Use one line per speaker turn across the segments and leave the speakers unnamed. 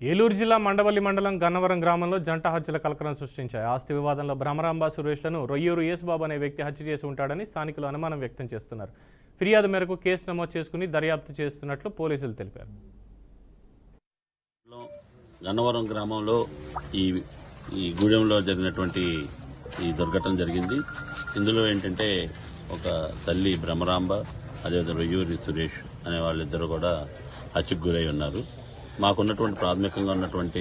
ఏలూరు జిల్లా మండవల్లి మండలం గన్నవరం గ్రామంలో జంట హత్యల కలకలం సృష్టించాయి. ఆస్తి వివాదంలో భ్రమరాంబ సురేష్లను రొయ్యూరు యేసుబాబు అనే వ్యక్తి హత్య చేసి ఉంటాడని స్థానికులు అనుమానం వ్యక్తం చేస్తున్నారు. ఫిర్యాదు మేరకు కేసు నమోదు చేసుకుని దర్యాప్తు చేస్తున్నట్లు పోలీసులు తెలిపారు.
గన్నవరం గ్రామంలో ఈ గూడెంలో జరిగినటువంటి ఈ దుర్ఘటన జరిగింది. ఇందులో ఏంటంటే ఒక తల్లి భ్రమరాంబ, అదేవిధంగా రొయ్యూరి సురేష్ అనే వాళ్ళిద్దరూ కూడా హత్యకు గురై ఉన్నారు. మాకున్నటువంటి ప్రాథమికంగా ఉన్నటువంటి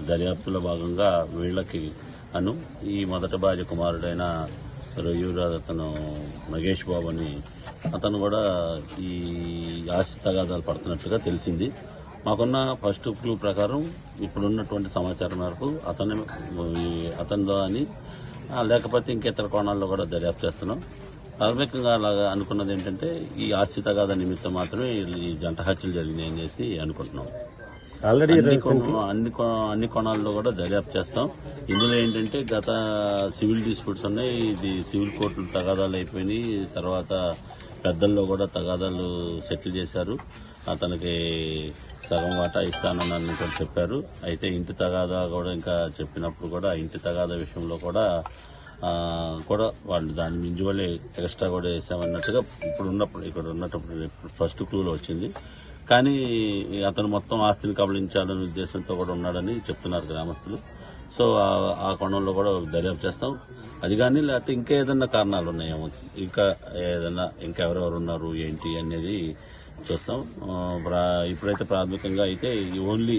దర్యాప్తులో భాగంగా వీళ్ళకి ఈ మొదటి భార్య కుమారుడైన రొయ్యూరు అతను నగేష్ బాబు అని అతను కూడా ఈ ఆస్తి తగాదాలు పడుతున్నట్టుగా తెలిసింది. మాకున్న ఫస్ట్ క్లూ ప్రకారం ఇప్పుడున్నటువంటి సమాచారం మేరకు అతనిదో అని, లేకపోతే ఇంకేతర కోణాల్లో కూడా దర్యాప్తు చేస్తున్నాం. ప్రాథమికంగా అలాగా అనుకున్నది ఏంటంటే ఈ ఆస్తి తగాదా నిమిత్తం మాత్రమే ఈ జంట హత్యలు జరిగినాయి అనేసి అనుకుంటున్నాం. అన్ని కోణాల్లో కూడా దర్యాప్తు చేస్తాం. ఇందులో ఏంటంటే గత సివిల్ డిస్ప్యూట్స్ ఉన్నాయి. ఇది సివిల్ కోర్టులు తగాదాలు అయిపోయినాయి. తర్వాత పెద్దల్లో కూడా తగాదాలు సెటిల్ చేశారు. అతనికి సగం వాటా ఇస్తానని కూడా చెప్పారు. అయితే ఇంటి తగాదా కూడా ఇంకా చెప్పినప్పుడు కూడా ఇంటి తగాదా విషయంలో కూడా వాళ్ళు దాన్ని మించి వాళ్ళే ఎక్స్ట్రా కూడా వేసామన్నట్టుగా ఇక్కడ ఉన్నప్పుడు ఫస్ట్ క్లూలో వచ్చింది. కానీ అతను మొత్తం ఆస్తిని కబళించాలనే ఉద్దేశంతో కూడా ఉన్నాడని చెప్తున్నారు గ్రామస్తులు. సో ఆ కోణంలో కూడా దర్యాప్తు చేస్తాం. అది కానీ లేకపోతే ఇంకా ఏదన్నా కారణాలు ఉన్నాయేమో, ఇంకెవరెవరు ఉన్నారు ఏంటి అనేది చూస్తాం. ఇప్పుడైతే ప్రాథమికంగా అయితే ఓన్లీ